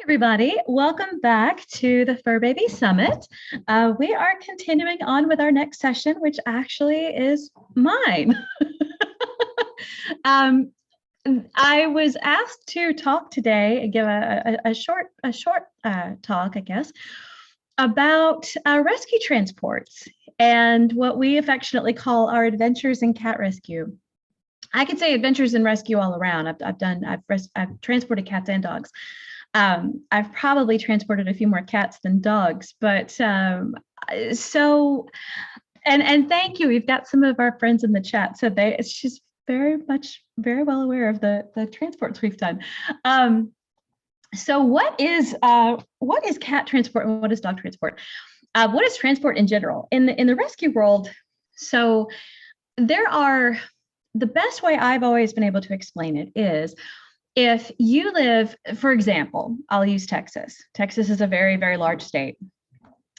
Everybody, welcome back to the Furbaby Summit. We are continuing on with our next session, which actually is mine. I was asked to talk today and give a short talk, I guess, about rescue transports and what we affectionately call our adventures in cat rescue. I could say adventures in rescue all around. I've transported cats and dogs. I've probably transported a few more cats than dogs, but and thank you. We've got some of our friends in the chat, so she's very well aware of the transports we've done. So what is cat transport and what is dog transport? What is transport in general in the rescue world? So the best way I've always been able to explain it is, if you live, for example, I'll use Texas. Texas is a very, very large state.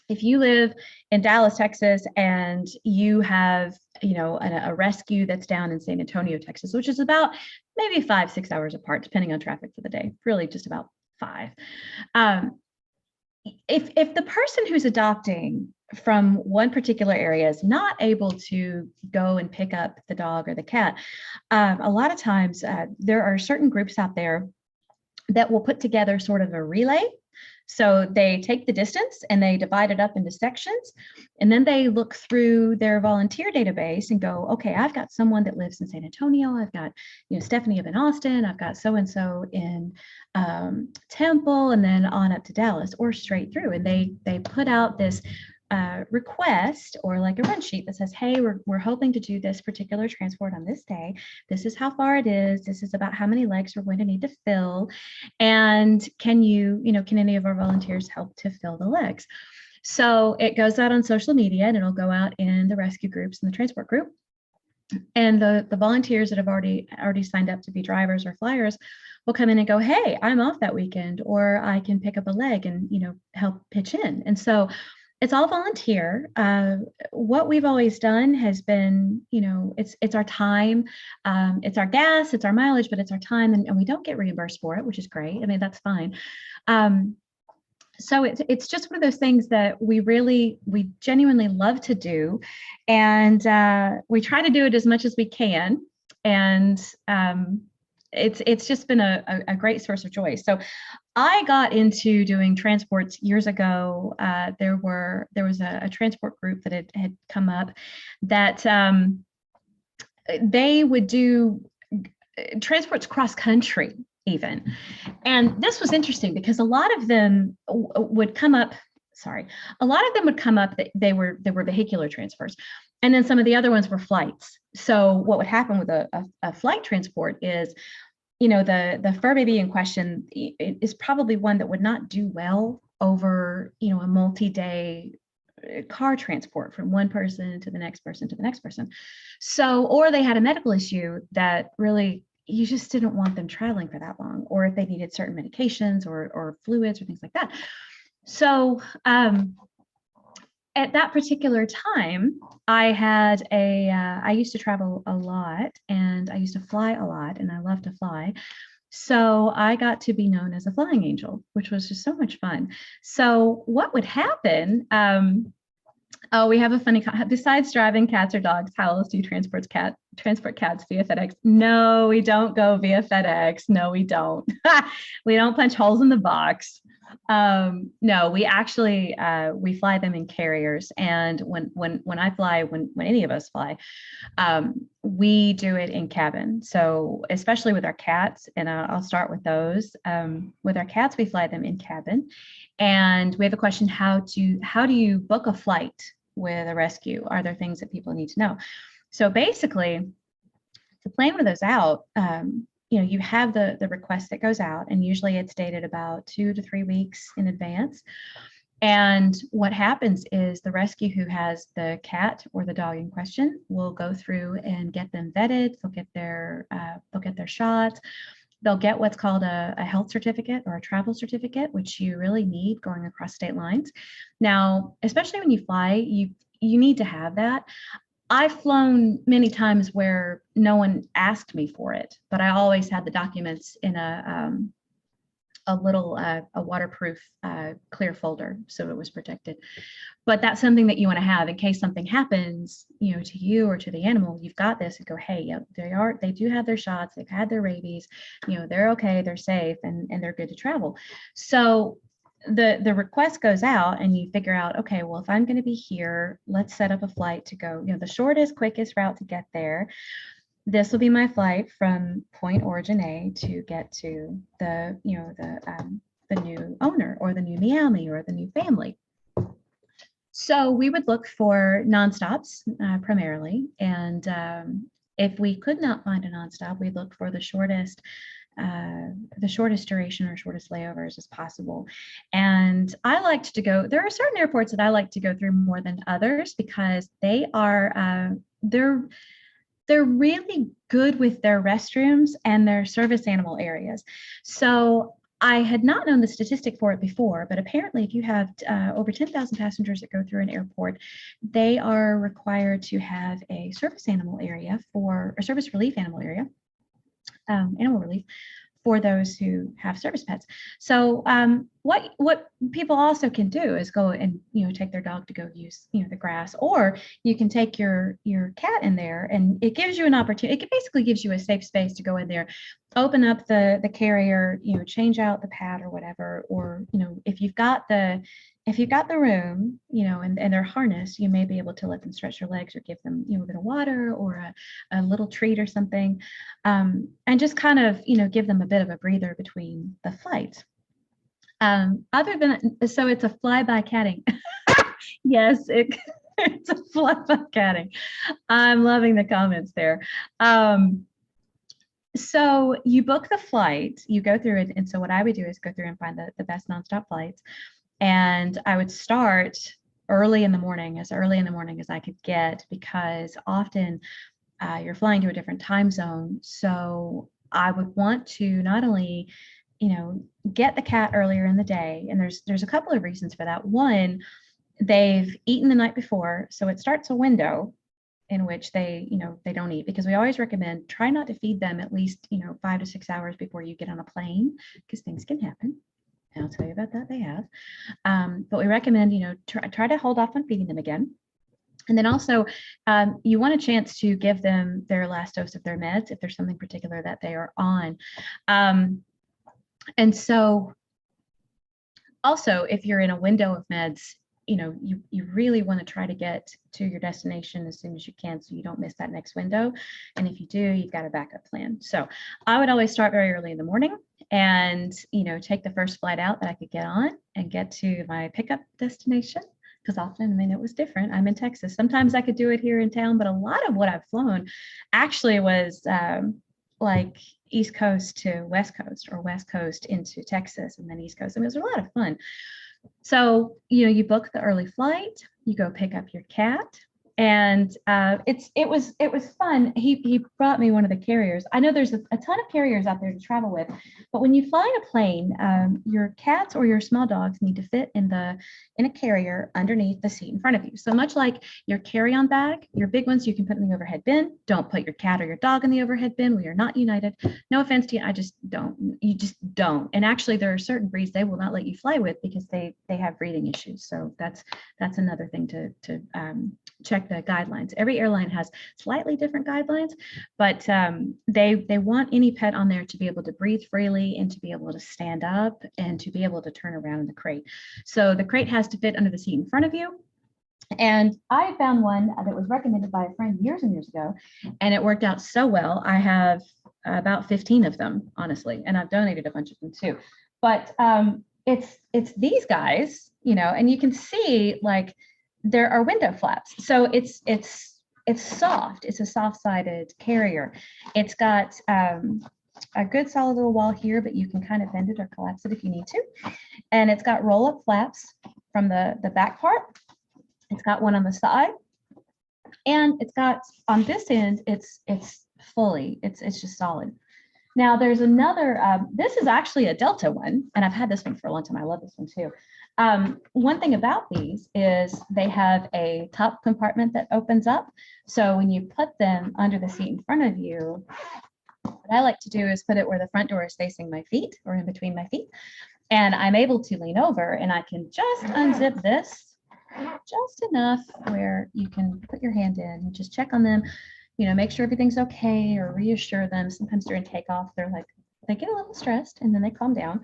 If you live in Dallas, Texas, and you have, a rescue that's down in San Antonio, Texas, which is about maybe 5-6 hours apart, depending on traffic for the day, really just about 5. If the person who's adopting from one particular area is not able to go and pick up the dog or the cat, a lot of times there are certain groups out there that will put together sort of a relay. So they take the distance and they divide it up into sections, and then they look through their volunteer database and go, okay, I've got someone that lives in San Antonio. I've got, Stephanie up in Austin. I've got so-and-so in Temple, and then on up to Dallas, or straight through. And they put out this request, or like a run sheet that says, hey, we're hoping to do this particular transport on this day. This is how far it is. This is about how many legs we're going to need to fill. And can any of our volunteers help to fill the legs? So it goes out on social media, and it'll go out in the rescue groups and the transport group. And the volunteers that have already signed up to be drivers or flyers will come in and go, hey, I'm off that weekend, or I can pick up a leg and, help pitch in. And so it's all volunteer. What we've always done has been, it's our time, it's our gas, it's our mileage, but it's our time, and we don't get reimbursed for it, which is great. I mean, that's fine. So it's just one of those things that we genuinely love to do, and we try to do it as much as we can. And it's just been a great source of joy. So I got into doing transports years ago. There was a transport group that had come up that they would do transports cross country even. And this was interesting because a lot of them would come up that they were vehicular transfers. And then some of the other ones were flights. So what would happen with a flight transport is, the fur baby in question is probably one that would not do well over, a multi-day car transport from one person to the next person to the next person. So, or they had a medical issue that really, you just didn't want them traveling for that long, or if they needed certain medications or fluids or things like that. So at that particular time, I used to travel a lot, and I used to fly a lot, and I love to fly. So I got to be known as a flying angel, which was just so much fun. So what would happen, we have a funny, besides driving cats or dogs, how else do you transport cats via FedEx? No, we don't go via FedEx. No, we don't. We don't punch holes in the box. No, we actually, we fly them in carriers. And when I fly, when any of us fly, we do it in cabin. So especially with our cats, and I'll start with those. With our cats, we fly them in cabin. And we have a question, how do you book a flight with a rescue? Are there things that people need to know? So basically, to plan one of those out, you have the request that goes out, and usually it's dated about 2 to 3 weeks in advance. And what happens is the rescue who has the cat or the dog in question will go through and get them vetted. They'll get their shots. They'll get what's called a health certificate or a travel certificate, which you really need going across state lines. Now, especially when you fly, you need to have that. I've flown many times where no one asked me for it, but I always had the documents in a little a waterproof clear folder, so it was protected. But that's something that you want to have in case something happens, to you or to the animal. You've got this and go, hey, they do have their shots, they've had their rabies, they're okay, they're safe, and they're good to travel. So the request goes out and you figure out, okay, well, if I'm going to be here, let's set up a flight to go, the shortest, quickest route to get there. This will be my flight from point origin A to get to the new owner or the new Meow-Me or the new family. So we would look for nonstops primarily, and if we could not find a nonstop, we'd look for the shortest duration or shortest layovers as possible. And I liked to go. There are certain airports that I like to go through more than others because they are they're really good with their restrooms and their service animal areas. So I had not known the statistic for it before, but apparently if you have over 10,000 passengers that go through an airport, they are required to have a service animal area service relief animal area, animal relief, for those who have service pets. So what people also can do is go and take their dog to go use the grass, or you can take your cat in there, and it gives you an opportunity. It basically gives you a safe space to go in there, open up the carrier, change out the pad or whatever, or if you've got the room, and they're harnessed, you may be able to let them stretch their legs or give them, a bit of water or a little treat or something, and just kind of, give them a bit of a breather between the flights. So it's a fly-by catting. Yes, it's a fly-by catting. I'm loving the comments there. So you book the flight, you go through it, and so what I would do is go through and find the best nonstop flights. And I would start early in the morning as I could get, because often you're flying to a different time zone. So I would want to not only, get the cat earlier in the day, and there's a couple of reasons for that. One, they've eaten the night before, so it starts a window in which they don't eat, because we always recommend try not to feed them at least 5 to 6 hours before you get on a plane, because things can happen. And I'll tell you about that. They have, but we recommend try to hold off on feeding them again. And then also, you want a chance to give them their last dose of their meds if there's something particular that they are on. And so also, if you're in a window of meds, you really want to try to get to your destination as soon as you can, so you don't miss that next window. And if you do, you've got a backup plan. So I would always start very early in the morning and, take the first flight out that I could get on and get to my pickup destination. Because often, it was different. I'm in Texas. Sometimes I could do it here in town, but a lot of what I've flown actually was like East Coast to West Coast, or West Coast into Texas, and then East Coast. It was a lot of fun. So, you book the early flight, you go pick up your cat, and it was fun. He brought me one of the carriers. I know there's a ton of carriers out there to travel with, but when you fly in a plane, your cats or your small dogs need to fit in a carrier underneath the seat in front of you. So much like your carry-on bag, your big ones you can put in the overhead bin. Don't put your cat or your dog in the overhead bin. We are not united. No offense to you, you just don't. And actually, there are certain breeds they will not let you fly with because they have breathing issues. So that's another thing to check the guidelines. Every airline has slightly different guidelines, but they want any pet on there to be able to breathe freely and to be able to stand up and to be able to turn around in the crate. So the crate has to fit under the seat in front of you. And I found one that was recommended by a friend years and years ago, and it worked out so well. I have about 15 of them, honestly, and I've donated a bunch of them too. But it's these guys, and you can see like there are window flaps. So it's soft. It's a soft-sided carrier. It's got a good solid little wall here, but you can kind of bend it or collapse it if you need to. And it's got roll-up flaps from the back part. It's got one on the side, and it's got on this end. It's just solid. Now there's another. This is actually a Delta one, and I've had this one for a long time. I love this one too. One thing about these is they have a top compartment that opens up. So when you put them under the seat in front of you, What I like to do is put it where the front door is facing my feet or in between my feet. And I'm able to lean over and I can just unzip this just enough where you can put your hand in and just check on them, make sure everything's okay or reassure them. Sometimes during takeoff, they get a little stressed and then they calm down.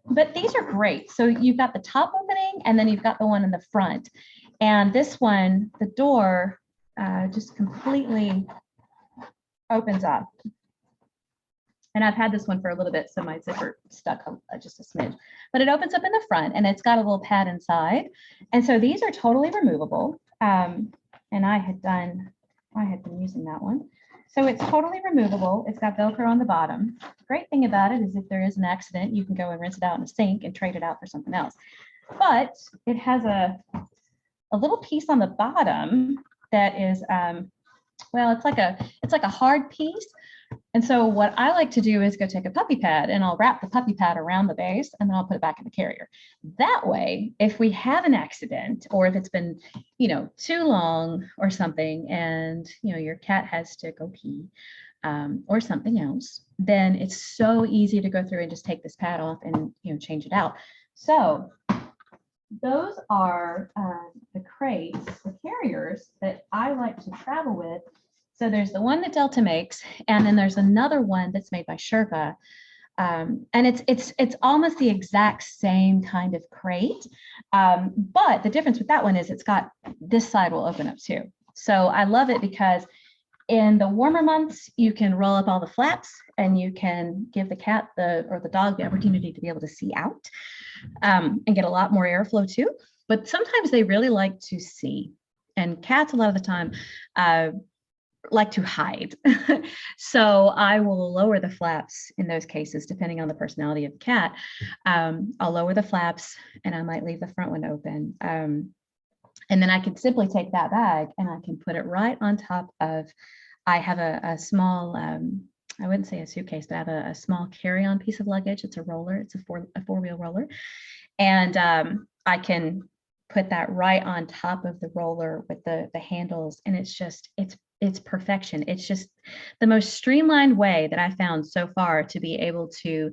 But these are great. So you've got the top opening and then you've got the one in the front. And this one, the door just completely opens up. And I've had this one for a little bit, so my zipper stuck just a smidge. But it opens up in the front, and it's got a little pad inside. And so these are totally removable. And I had been using that one. So it's totally removable. It's got Velcro on the bottom. The great thing about it is if there is an accident, you can go and rinse it out in a sink and trade it out for something else. But it has a little piece on the bottom that is, well, it's like a hard piece. And so what I like to do is go take a puppy pad and I'll wrap the puppy pad around the base and then I'll put it back in the carrier. That way, if we have an accident or if it's been, too long or something and, your cat has to go pee or something else, then it's so easy to go through and just take this pad off and, change it out. So those are the crates, the carriers that I like to travel with. So there's the one that Delta makes, and then there's another one that's made by Sherpa. And it's almost the exact same kind of crate. But the difference with that one is it's got this side will open up too. So I love it because in the warmer months, you can roll up all the flaps and you can give the cat or the dog the opportunity to be able to see out and get a lot more airflow too. But sometimes they really like to see. And cats, a lot of the time, like to hide. So I will lower the flaps in those cases, depending on the personality of the cat. I'll lower the flaps and I might leave the front one open. And then I can simply take that bag and I can put it right on top of, I have a small, I wouldn't say a suitcase, but I have a small carry-on piece of luggage. It's a roller. It's a four-wheel roller. And I can put that right on top of the roller with the handles. And it's perfection. It's just the most streamlined way that I found so far to be able to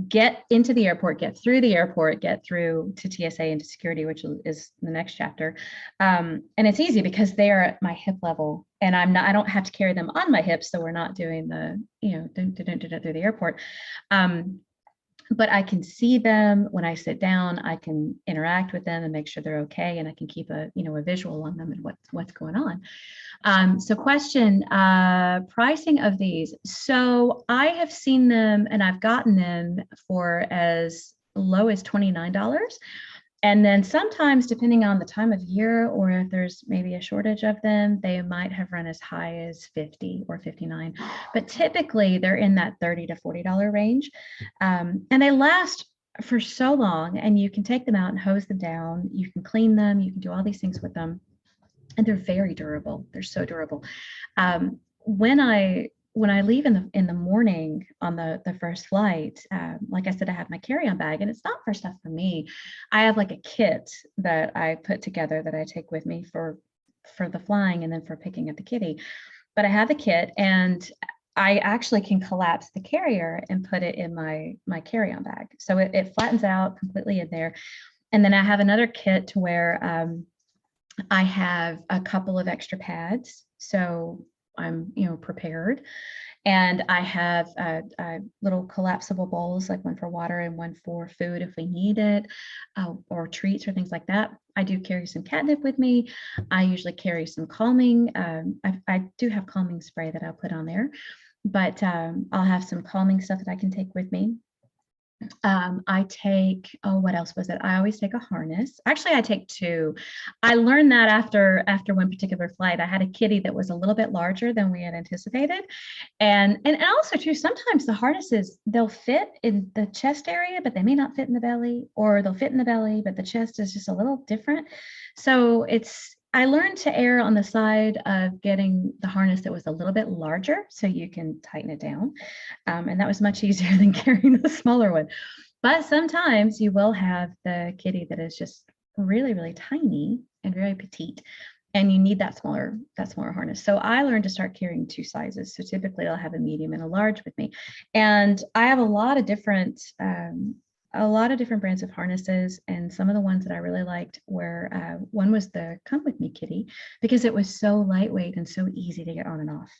get into the airport, get through the airport, get through to TSA and to security, which is the next chapter. And it's easy because they are at my hip level and I don't have to carry them on my hips. So we're not doing the, don't through the airport. But I can see them when I sit down, I can interact with them and make sure they're okay. And I can keep a visual on them and what's going on. So question, pricing of these. So I have seen them and I've gotten them for as low as $29. And then sometimes, depending on the time of year or if there's maybe a shortage of them, they might have run as high as $50 or $59. But typically, they're in that $30 to $40 range. And they last for so long, and you can take them out and hose them down. You can clean them. You can do all these things with them. And they're very durable. They're so durable. When I leave in the morning on the first flight, like I said, I have my carry-on bag, and it's not for stuff for me. I have like a kit that I put together that I take with me for the flying and then for picking up the kitty. But I have a kit, and I actually can collapse the carrier and put it in my carry-on bag. So it flattens out completely in there. And then I have another kit to where I have a couple of extra pads. So I'm, prepared. And I have little collapsible bowls, like one for water and one for food if we need it, or treats or things like that. I do carry some catnip with me. I usually carry some calming. I do have calming spray that I'll put on there, but I'll have some calming stuff that I can take with me. I take, what else was it? I always take a harness. Actually, I take two. I learned that after one particular flight. I had a kitty that was a little bit larger than we had anticipated. And also too, sometimes the harnesses, they'll fit in the chest area, but they may not fit in the belly, or they'll fit in the belly, but the chest is just a little different. So I learned to err on the side of getting the harness that was a little bit larger so you can tighten it down. And that was much easier than carrying the smaller one. But sometimes you will have the kitty that is just really, really tiny and very petite. and you need that smaller harness. So I learned to start carrying 2 sizes. So typically I'll have a medium and a large with me. And I have a lot of different brands of harnesses, and some of the ones that I really liked were one was the Come With Me Kitty, because it was so lightweight and so easy to get on and off.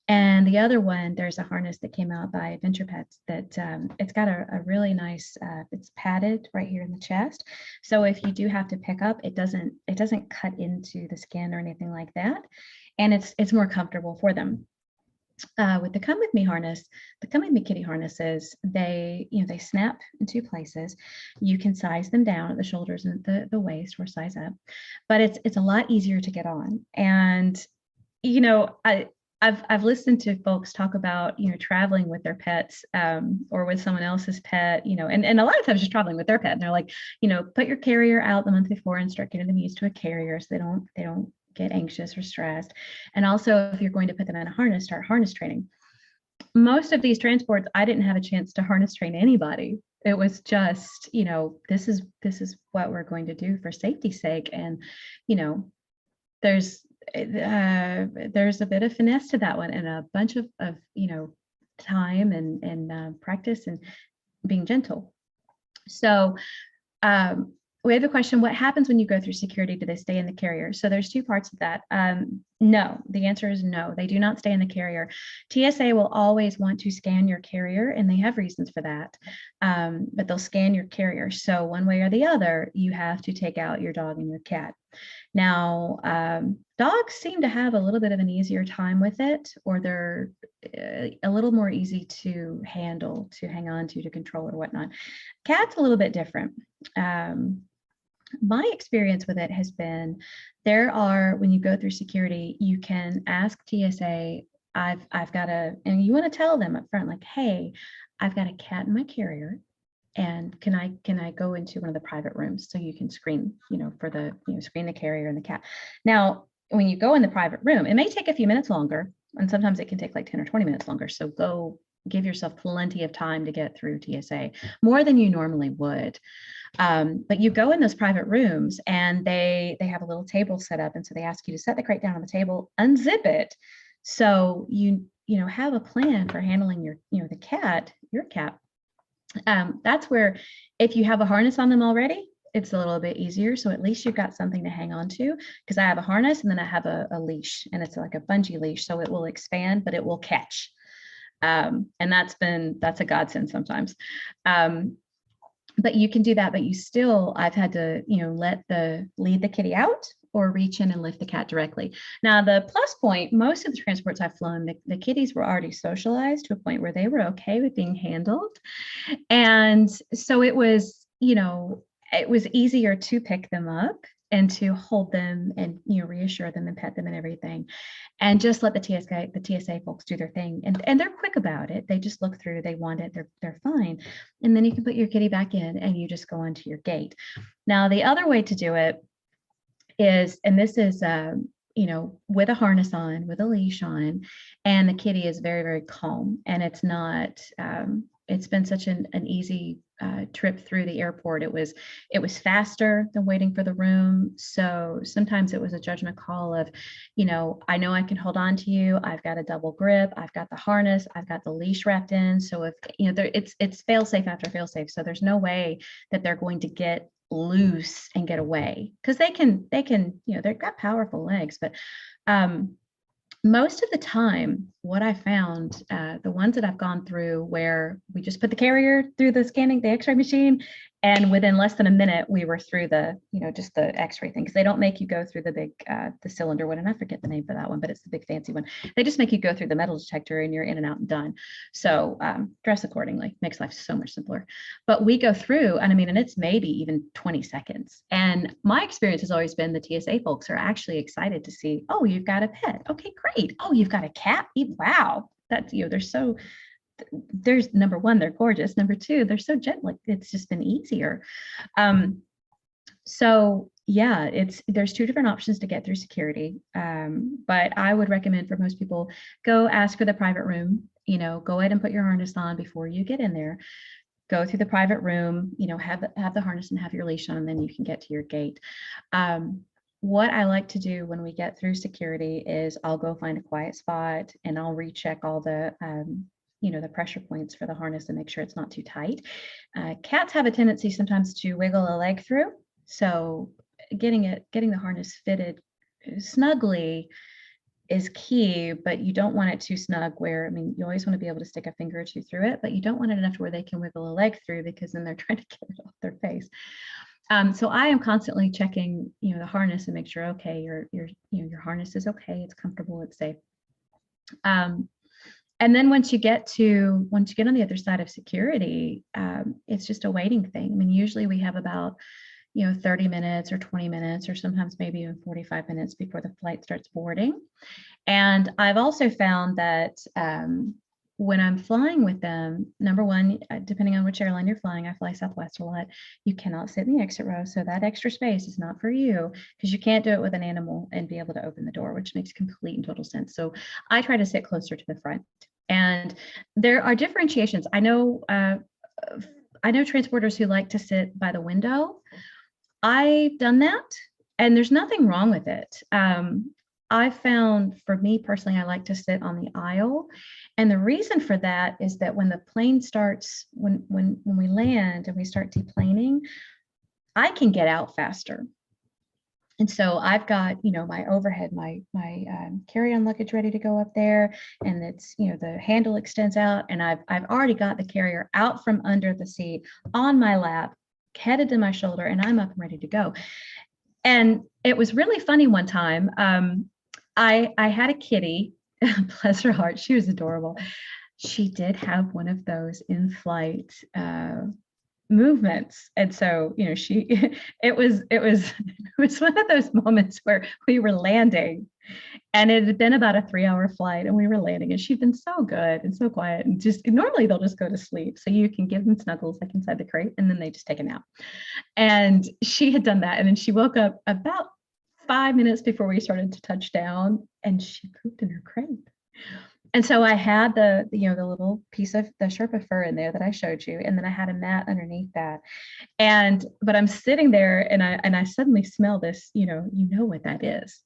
And the other one, there's a harness that came out by Venture Pets that it's got a really nice, it's padded right here in the chest. So if you do have to pick up, it doesn't cut into the skin or anything like that. And it's more comfortable for them. With the Come With Me harness, the Come With Me Kitty harnesses, they snap in 2 places. You can size them down at the shoulders and the waist, or size up, but it's a lot easier to get on. And I've listened to folks talk about traveling with their pets, or with someone else's pet, and a lot of times just traveling with their pet. And they're like, put your carrier out the month before and start getting them used to a carrier so they don't get anxious or stressed. And also, if you're going to put them in a harness, start harness training. Most of these transports, I didn't have a chance to harness train anybody. It was just, this is what we're going to do for safety's sake. And there's a bit of finesse to that one, and a bunch of time and practice and being gentle. So we have a question: what happens when you go through security? Do they stay in the carrier? So there's 2 parts of that. No, the answer is no, they do not stay in the carrier. TSA will always want to scan your carrier, and they have reasons for that, but they'll scan your carrier. So one way or the other, you have to take out your dog and your cat. Now, dogs seem to have a little bit of an easier time with it, or they're a little more easy to handle, to hang on to control or whatnot. Cats a little bit different. My experience with it has been, when you go through security, you can ask TSA, I've got and you want to tell them up front, like, hey, I've got a cat in my carrier, and can I go into one of the private rooms so you can screen, screen the carrier and the cat. Now, when you go in the private room, it may take a few minutes longer, and sometimes it can take like 10 or 20 minutes longer. So go give yourself plenty of time to get through TSA, more than you normally would. But you go in those private rooms, and they have a little table set up. And so they ask you to set the crate down on the table, unzip it. So you have a plan for handling your cat. That's where, if you have a harness on them already, it's a little bit easier. So at least you've got something to hang on to, because I have a harness and then I have a leash, and it's like a bungee leash. So it will expand, but it will catch. And that's a godsend sometimes. But you can do that, but I've had to, lead the kitty out, or reach in and lift the cat directly. Now, the plus point, most of the transports I've flown, the kitties were already socialized to a point where they were okay with being handled. And so it was easier to pick them up and to hold them and, reassure them and pet them and everything, and just let the TSA folks do their thing. And they're quick about it. They just look through, they want it, they're fine. And then you can put your kitty back in, and you just go onto your gate. Now, the other way to do it is, and this is, with a harness on, with a leash on, and the kitty is very, very calm, and it's not, it's been such an easy trip through the airport. It was faster than waiting for the room. So sometimes it was a judgment call of, I know I can hold on to you. I've got a double grip. I've got the harness. I've got the leash wrapped in. So if, it's fail safe after fail safe. So there's no way that they're going to get loose and get away, because they can, they've got powerful legs. But most of the time, what I found, the ones that I've gone through where we just put the carrier through the X-ray machine, and within less than a minute, we were through the, just the X-ray thing, because they don't make you go through the big, the cylinder one, and I forget the name for that one, but it's the big fancy one. They just make you go through the metal detector, and you're in and out and done. So dress accordingly, makes life so much simpler. But we go through, and and it's maybe even 20 seconds. And my experience has always been the TSA folks are actually excited to see, oh, you've got a pet. Okay, great. Oh, you've got a cat. Wow. That's, there's number one, they're gorgeous. Number two, they're so gentle. Like, it's just been easier. So yeah, there's 2 different options to get through security. But I would recommend for most people, go ask for the private room, go ahead and put your harness on before you get in there, go through the private room, have the harness and have your leash on, and then you can get to your gate. what I like to do when we get through security is I'll go find a quiet spot and I'll recheck all the the pressure points for the harness and make sure it's not too tight. Cats have a tendency sometimes to wiggle a leg through, so getting the harness fitted snugly is key, but you don't want it too snug where, I mean, you always want to be able to stick a finger or two through it, but you don't want it enough to where they can wiggle a leg through, because then they're trying to get it off their face. So I am constantly checking, the harness and make sure, okay, your harness is okay, it's comfortable, it's safe. And then once you get on the other side of security, it's just a waiting thing. I mean, usually we have about 30 minutes or 20 minutes, or sometimes maybe even 45 minutes before the flight starts boarding. And I've also found that when I'm flying with them, number one, depending on which airline you're flying, I fly Southwest a lot, you cannot sit in the exit row. So that extra space is not for you, because you can't do it with an animal and be able to open the door, which makes complete and total sense. So I try to sit closer to the front. And there are differentiations. I know transporters who like to sit by the window. I've done that, and there's nothing wrong with it. I found, for me personally, I like to sit on the aisle. And the reason for that is that when the plane starts, when we land and we start deplaning, I can get out faster. And so I've got, my overhead, my carry-on luggage ready to go up there, and it's, the handle extends out, and I've already got the carrier out from under the seat on my lap, headed to my shoulder, and I'm up and ready to go. And it was really funny one time. I had a kitty, bless her heart, she was adorable. She did have one of those in-flight movements, and so it was one of those moments where we were landing, and it had been about a 3-hour flight, and we were landing, and she'd been so good and so quiet, and just normally they'll just go to sleep, so you can give them snuggles like inside the crate, and then they just take a nap. And she had done that, and then she woke up about 5 minutes before we started to touch down, and she pooped in her crate. And so I had the little piece of the Sherpa fur in there that I showed you, and then I had a mat underneath that. But I'm sitting there, and I suddenly smell this, you know what that is.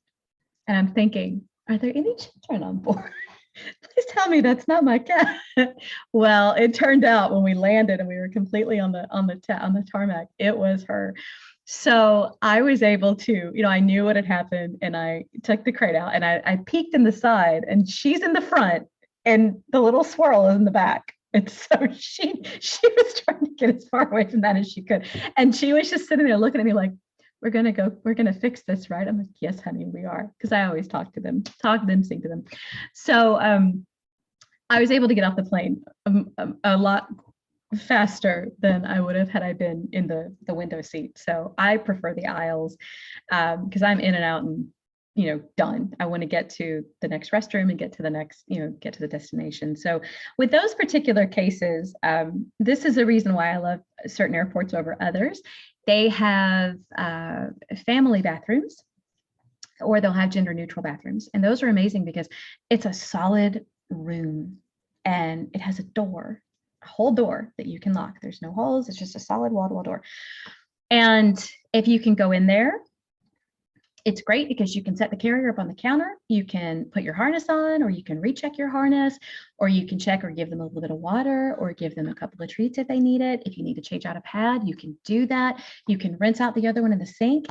And I'm thinking, are there any children on board? Please tell me that's not my cat. Well, it turned out when we landed and we were completely on the tarmac, it was her. So I was able to, I knew what had happened, and I took the crate out, and I peeked in the side, and she's in the front, and the little swirl is in the back. And so she was trying to get as far away from that as she could. And she was just sitting there looking at me like, we're going to fix this, right? I'm like, yes, honey, we are. Because I always talk to them, sing to them. So I was able to get off the plane a lot faster than I would have had I been in the window seat. So I prefer the aisles because I'm in and out and done. I want to get to the next restroom and get to the next, get to the destination. So with those particular cases, this is a reason why I love certain airports over others. They have family bathrooms, or they'll have gender neutral bathrooms. And those are amazing because it's a solid room, and it has a whole door that you can lock. There's no holes. It's just a solid wall-to-wall door. And if you can go in there, it's great because you can set the carrier up on the counter. You can put your harness on, or you can recheck your harness, or you can check or give them a little bit of water, or give them a couple of treats if they need it. If you need to change out a pad, you can do that. You can rinse out the other one in the sink.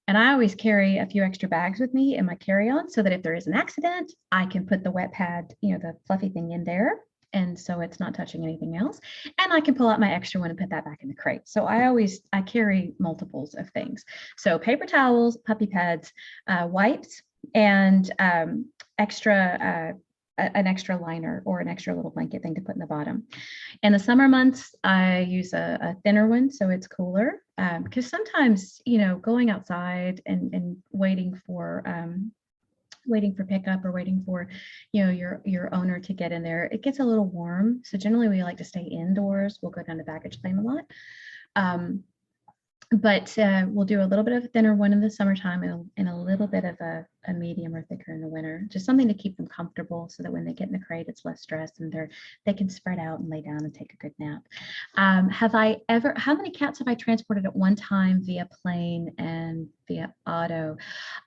And I always carry a few extra bags with me in my carry-on so that if there is an accident, I can put the wet pad, the fluffy thing in there. And so it's not touching anything else. And I can pull out my extra one and put that back in the crate. So I carry multiples of things. So paper towels, puppy pads, wipes, and an extra liner or an extra little blanket thing to put in the bottom. In the summer months, I use a thinner one so it's cooler, because sometimes, going outside and waiting for pickup, or waiting for, your owner to get in there, it gets a little warm. So generally we like to stay indoors. We'll go down to baggage claim a lot. but we'll do a little bit of a thinner one in the summertime and a little bit of a medium or thicker in the winter, just something to keep them comfortable so that when they get in the crate, it's less stress and they can spread out and lay down and take a good nap. How many cats have I transported at one time via plane and via auto?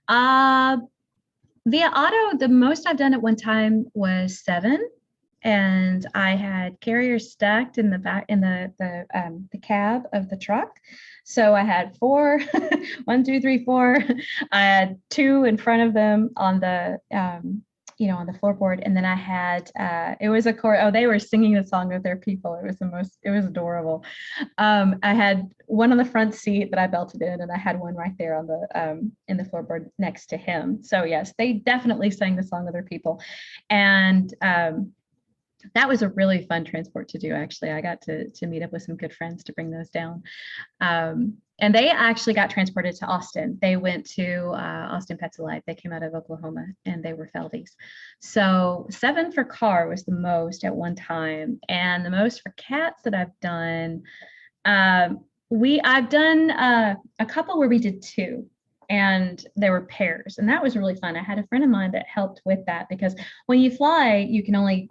Via auto, the most I've done at one time was 7. And I had carriers stacked in the back in the cab of the truck. So I had 4, 1, 2, 3, 4. I had 2 in front of them on the on the floorboard, and then I had it was a chorus. Oh, they were singing the song of their people. It was adorable. I had one on the front seat that I belted in, and I had one right there on the in the floorboard next to him. So yes, they definitely sang the song of their people, and that was a really fun transport to do. Actually, I got to meet up with some good friends to bring those down. And they actually got transported to Austin. They went to Austin Pets Alive. They came out of Oklahoma and they were Feldies. So 7 for car was the most at one time. And the most for cats that I've done, I've done a couple where we did 2. And there were pairs, and that was really fun. I had a friend of mine that helped with that, because when you fly, you can only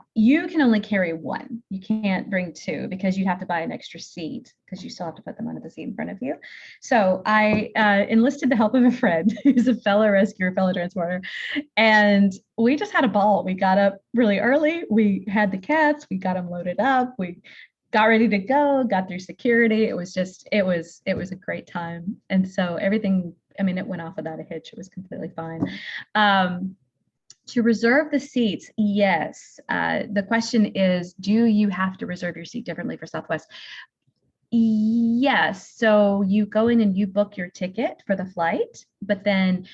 carry 1. You can't bring 2 because you have to buy an extra seat, because you still have to put them under the seat in front of you. So I enlisted the help of a friend who's a fellow rescuer, fellow transporter, and we just had a ball. We got up really early. We had the cats. We got them loaded up. We got ready to go. Got through security. It was a great time, and so everything. I mean, it went off without a hitch. It was completely fine. To reserve the seats, yes. The question is, do you have to reserve your seat differently for Southwest? Yes. So you go in and you book your ticket for the flight, but then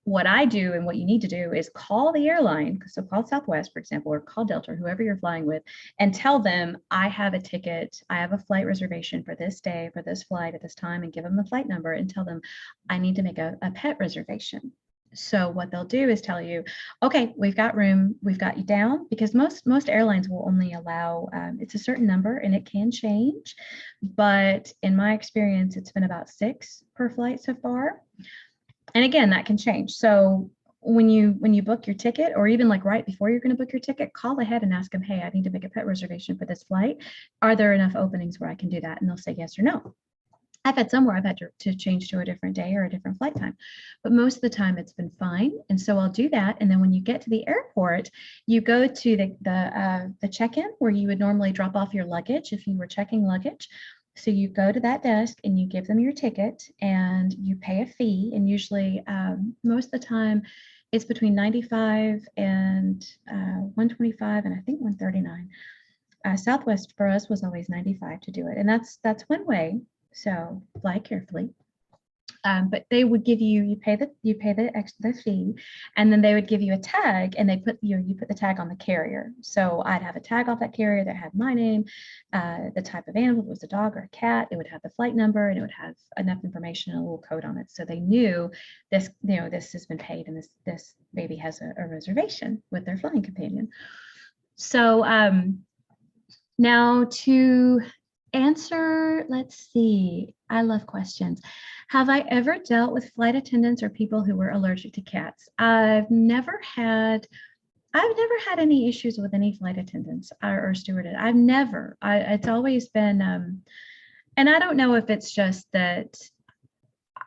what I do and what you need to do is call the airline. So call Southwest, for example, or call Delta, or whoever you're flying with, and tell them, I have a ticket, I have a flight reservation for this day, for this flight at this time, and give them the flight number and tell them I need to make a pet reservation. So what they'll do is tell you, okay, we've got room, we've got you down, because most airlines will only allow, it's a certain number and it can change. But in my experience, it's been about 6 per flight so far. And again, that can change. So when you book your ticket, or even like right before you're going to book your ticket, call ahead and ask them, hey, I need to make a pet reservation for this flight. Are there enough openings where I can do that? And they'll say yes or no. I've had some where I've had to change to a different day or a different flight time, but most of the time it's been fine. And so I'll do that. And then when you get to the airport, you go to the check-in where you would normally drop off your luggage if you were checking luggage. So you go to that desk and you give them your ticket and you pay a fee. And usually, most of the time, it's between 95 and 125, and I think 139. Southwest for us was always 95 to do it, and that's one way. So fly carefully. But they would give you pay the fee, and then they would give you a tag, and they put you put the tag on the carrier. So I'd have a tag off that carrier that had my name, the type of animal, if it was a dog or a cat, it would have the flight number, and it would have enough information and a little code on it, so they knew this this has been paid, and this baby has a reservation with their flying companion. So now to answer, let's see, I love questions. Have I ever dealt with flight attendants or people who were allergic to cats? I've never had any issues with any flight attendants or stewardess. It's always been, and I don't know if it's just that,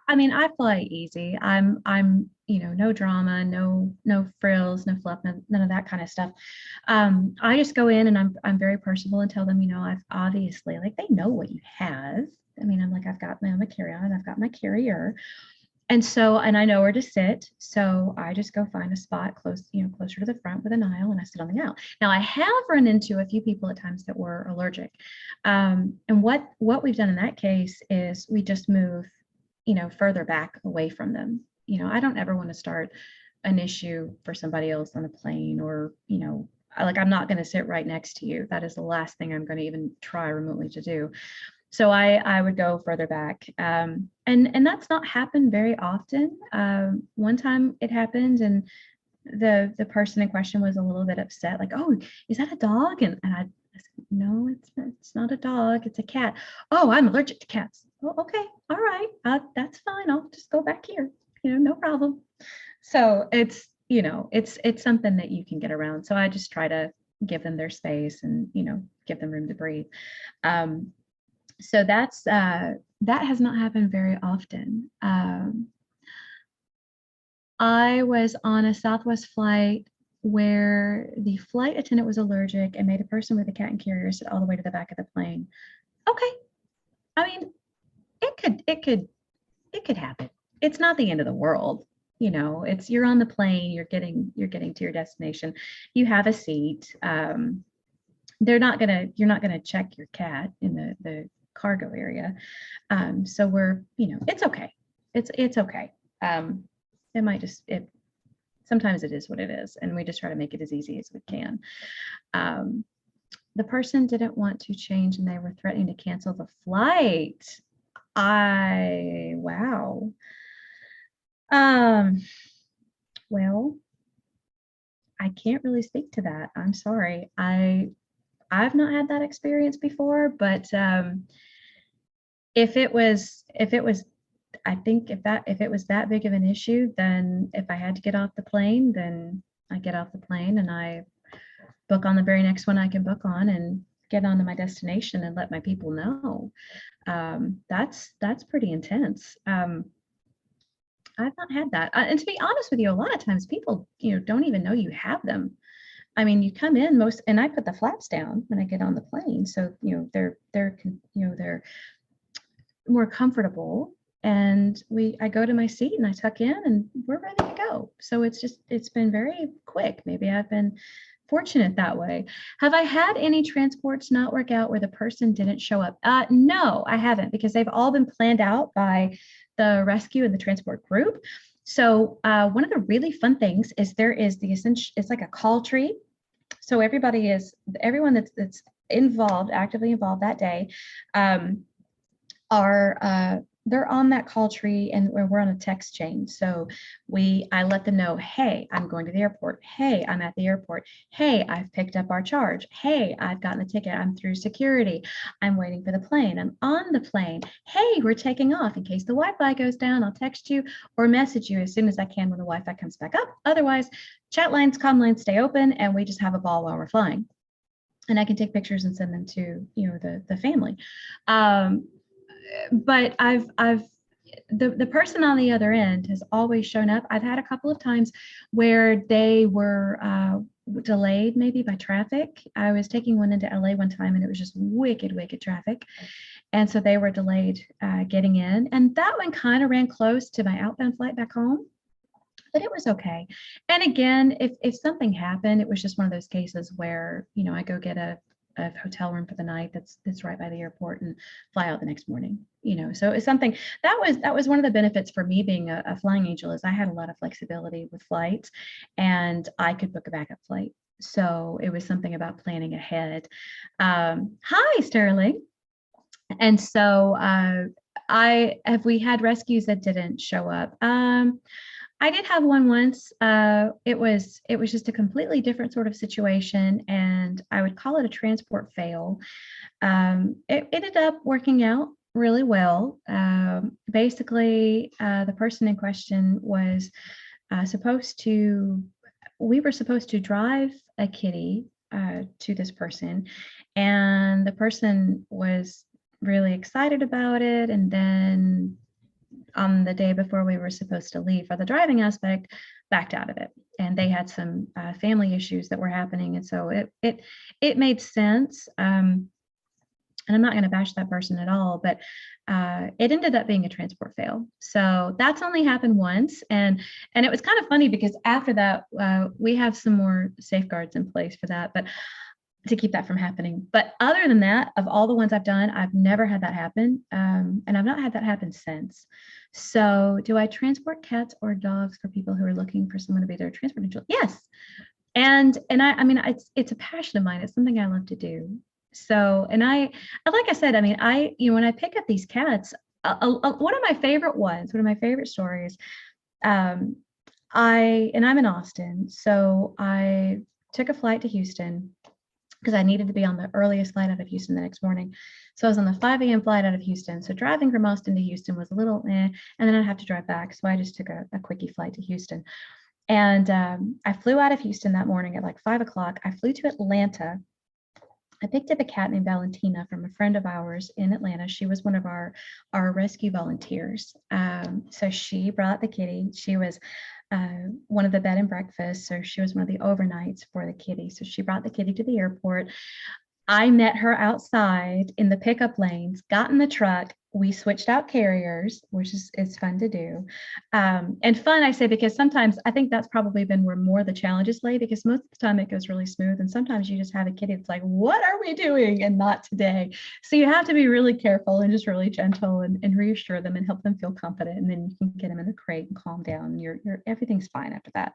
I mean, I fly easy. I'm no drama, no frills, no fluff, none of that kind of stuff. I just go in and I'm very personable and tell them, I've obviously, like, they know what you have. I mean, I'm like, I've got my carry-on and I've got my carrier. And I know where to sit. So I just go find a spot closer to the front with an aisle, and I sit on the aisle. Now, I have run into a few people at times that were allergic. And what we've done in that case is we just move, further back away from them. I don't ever want to start an issue for somebody else on a plane, or, like, I'm not going to sit right next to you. That is the last thing I'm going to even try remotely to do. So I would go further back. And that's not happened very often. One time it happened, and the person in question was a little bit upset, like, oh, is that a dog? And I said, no, it's not a dog, it's a cat. Oh, I'm allergic to cats. well, okay, all right, that's fine. I'll just go back here, no problem. So it's something that you can get around. So I just try to give them their space and, give them room to breathe. So that has not happened very often. I was on a Southwest flight where the flight attendant was allergic and made a person with a cat and carrier sit all the way to the back of the plane. Okay. I mean, it could happen. It's not the end of the world. It's you're on the plane, you're getting to your destination. You have a seat. You're not gonna check your cat in the cargo area. So it's okay. It's okay. It might sometimes it is what it is, and we just try to make it as easy as we can. The person didn't want to change and they were threatening to cancel the flight. Wow. Well, I can't really speak to that. I'm sorry. I've not had that experience before, but if it was, I think if it was that big of an issue, then if I had to get off the plane, then I get off the plane and I book on the very next one I can book on and get onto my destination and let my people know. That's pretty intense. I've not had that. And to be honest with you, a lot of times people, don't even know you have them. I mean, you come in and I put the flaps down when I get on the plane. So, they're more comfortable. And I go to my seat and I tuck in and we're ready to go. So it's been very quick. Maybe I've been fortunate that way. Have I had any transports not work out where the person didn't show up? No, I haven't, because they've all been planned out by the rescue and the transport group. So one of the really fun things is there is it's like a call tree. So everyone that's involved, actively involved that day, they're on that call tree, and we're on a text chain. So I let them know, hey, I'm going to the airport. Hey, I'm at the airport. Hey, I've picked up our charge. Hey, I've gotten the ticket. I'm through security. I'm waiting for the plane. I'm on the plane. Hey, we're taking off. In case the Wi-Fi goes down, I'll text you or message you as soon as I can when the Wi-Fi comes back up. Otherwise, chat lines, comm lines stay open, and we just have a ball while we're flying. And I can take pictures and send them to the family. But the person on the other end has always shown up. I've had a couple of times where they were delayed maybe by traffic. I was taking one into LA one time and it was just wicked traffic. And so they were delayed getting in. And that one kind of ran close to my outbound flight back home, but it was okay. And again, if something happened, it was just one of those cases where, I go get a hotel room for the night that's right by the airport and fly out the next morning. So it's something that was one of the benefits for me being a flying angel, is I had a lot of flexibility with flights and I could book a backup flight. So it was something about planning ahead. Hi, Sterling. And so we had rescues that didn't show up. I did have one once. It was just a completely different sort of situation, and I would call it a transport fail. It ended up working out really well. Basically, the person in question was we were supposed to drive a kitty to this person, and the person was really excited about it, and then on the day before we were supposed to leave for the driving aspect, backed out of it. And they had some family issues that were happening. And so it made sense. And I'm not going to bash that person at all, but it ended up being a transport fail. So that's only happened once. And it was kind of funny because after that, we have some more safeguards in place for that, but to keep that from happening. But other than that, of all the ones I've done, I've never had that happen. And I've not had that happen since. So do I transport cats or dogs for people who are looking for someone to be their transport angel? Yes. And I mean, it's a passion of mine. It's something I love to do. So, and like I said, I mean, when I pick up these cats, one of my favorite stories, I'm in Austin. So I took a flight to Houston because I needed to be on the earliest flight out of Houston the next morning. So I was on the 5 a.m. flight out of Houston. So driving from Austin to Houston was a little and then I'd have to drive back. So I just took a quickie flight to Houston. And I flew out of Houston that morning at like 5 o'clock. I flew to Atlanta. I picked up a cat named Valentina from a friend of ours in Atlanta. She was one of our rescue volunteers. So she brought the kitty. She was one of the bed and breakfasts. So she was one of the overnights for the kitty. So she brought the kitty to the airport. I met her outside in the pickup lanes, got in the truck. We switched out carriers, which is fun to do. And fun, I say, because sometimes I think that's probably been where more of the challenges lay, because most of the time it goes really smooth. And sometimes you just have a kitty that's like, what are we doing? And not today. So you have to be really careful and just really gentle and reassure them and help them feel confident. And then you can get them in the crate and calm down. And you're everything's fine after that.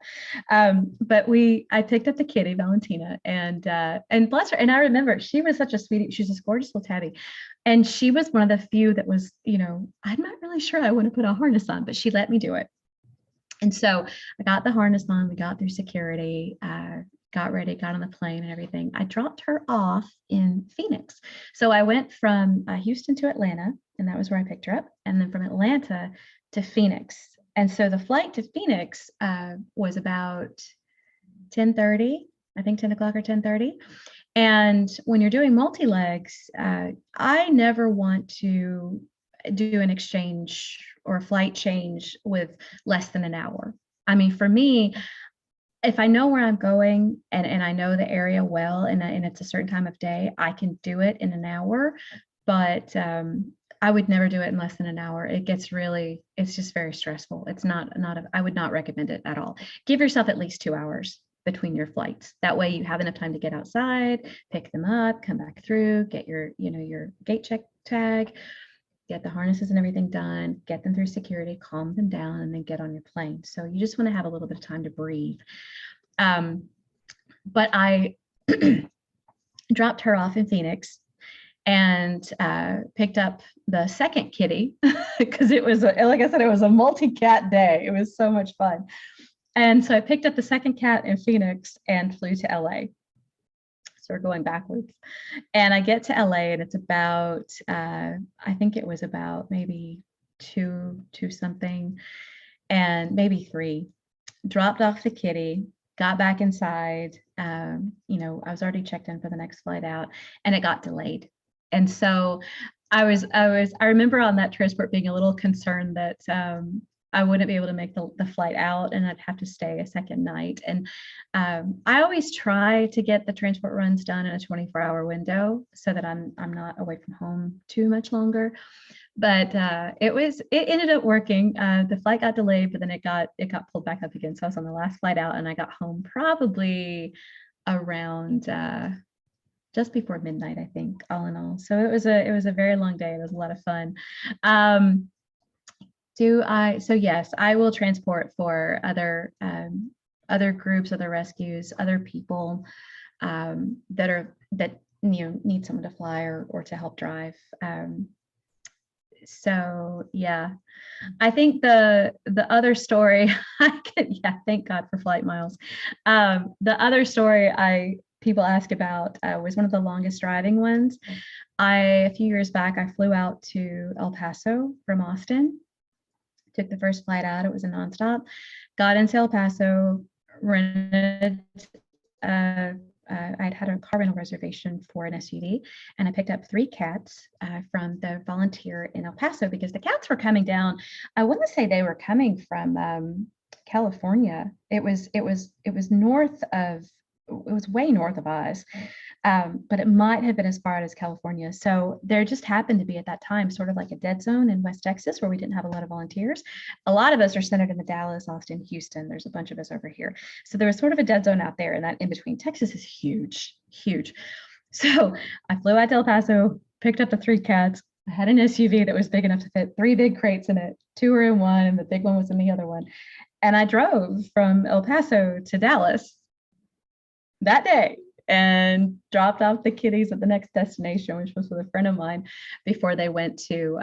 But I picked up the kitty, Valentina, and bless her. And I remember she was such a sweetie. She's this gorgeous little tabby. And she was one of the few that was, I'm not really sure I want to put a harness on, but she let me do it. And so I got the harness on, we got through security, got ready, got on the plane and everything. I dropped her off in Phoenix. So I went from Houston to Atlanta, and that was where I picked her up. And then from Atlanta to Phoenix. And so the flight to Phoenix was about 10:30, I think 10 o'clock or 10:30. And when you're doing multi-legs, I never want to do an exchange or a flight change with less than an hour. I mean, for me, if I know where I'm going and I know the area well and it's a certain time of day, I can do it in an hour. But I would never do it in less than an hour. It gets it's just very stressful. It's I would not recommend it at all. Give yourself at least 2 hours between your flights. That way you have enough time to get outside, pick them up, come back through, get your gate check tag, get the harnesses and everything done, get them through security, calm them down, and then get on your plane. So you just want to have a little bit of time to breathe. But I dropped her off in Phoenix and picked up the second kitty because it was, like I said, it was a multi-cat day. It was so much fun. And so I picked up the second cat in Phoenix and flew to LA. So we're going backwards. And I get to LA and it's about, I think it was about maybe two something and maybe 3. Dropped off the kitty, got back inside. I was already checked in for the next flight out and it got delayed. And so I remember on that transport being a little concerned that I wouldn't be able to make the flight out and I'd have to stay a second night. And I always try to get the transport runs done in a 24-hour window so that I'm not away from home too much longer. But it ended up working. The flight got delayed, but then it got pulled back up again. So I was on the last flight out and I got home probably around just before midnight, I think, all in all. So it was a very long day. It was a lot of fun. So yes, I will transport for other groups, other rescues, other people that need someone to fly or to help drive. So yeah, I think the other story thank God for flight miles. The other story people ask about was one of the longest driving ones. A few years back, I flew out to El Paso from Austin. Took the first flight out. It was a nonstop. Got into El Paso, rented. I'd had a car rental reservation for an SUV, and I picked up 3 cats from the volunteer in El Paso because the cats were coming down. I want to say they were coming from California. It was north of. It was way north of us, but it might have been as far out as California. So there just happened to be at that time sort of like a dead zone in West Texas where we didn't have a lot of volunteers. A lot of us are centered in the Dallas, Austin, Houston. There's a bunch of us over here. So there was sort of a dead zone out there, and that in between. Texas is huge, huge. So I flew out to El Paso, picked up the 3 cats. I had an SUV that was big enough to fit 3 big crates in it. 2 were in one, and the big one was in the other one. And I drove from El Paso to Dallas that day and dropped off the kitties at the next destination, which was with a friend of mine, before they went to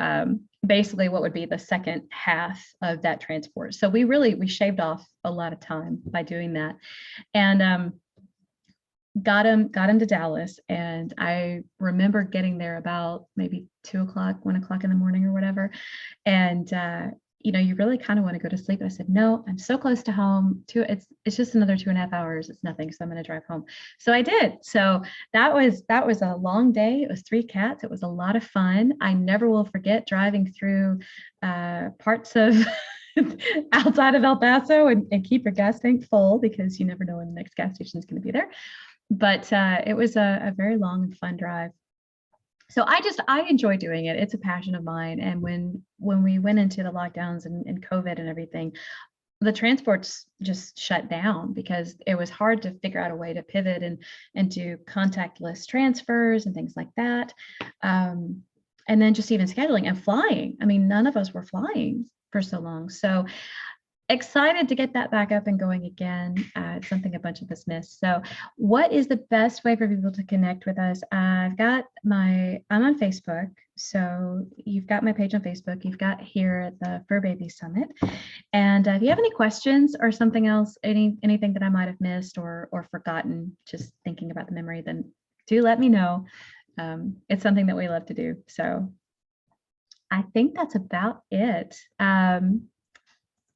basically what would be the second half of that transport. So we shaved off a lot of time by doing that. And got him to Dallas. And I remember getting there about maybe 2 o'clock, 1 o'clock in the morning or whatever. And, you really kind of want to go to sleep. I said, no, I'm so close to home. It's just another 2.5 hours. It's nothing. So I'm going to drive home. So I did. So that was a long day. It was 3 cats. It was a lot of fun. I never will forget driving through parts of outside of El Paso and keep your gas tank full, because you never know when the next gas station is going to be there. But it was a very long and fun drive. So I enjoy doing it. It's a passion of mine. And when we went into the lockdowns and COVID and everything, the transports just shut down because it was hard to figure out a way to pivot and do contactless transfers and things like that. And then just even scheduling and flying. I mean, none of us were flying for so long. So excited to get that back up and going again. It's something a bunch of us missed. So what is the best way for people to connect with us? I'm on Facebook. So you've got my page on Facebook. You've got here at the Furbabies Summit. And if you have any questions or something else, anything that I might have missed or forgotten, just thinking about the memory, then do let me know. It's something that we love to do. So I think that's about it.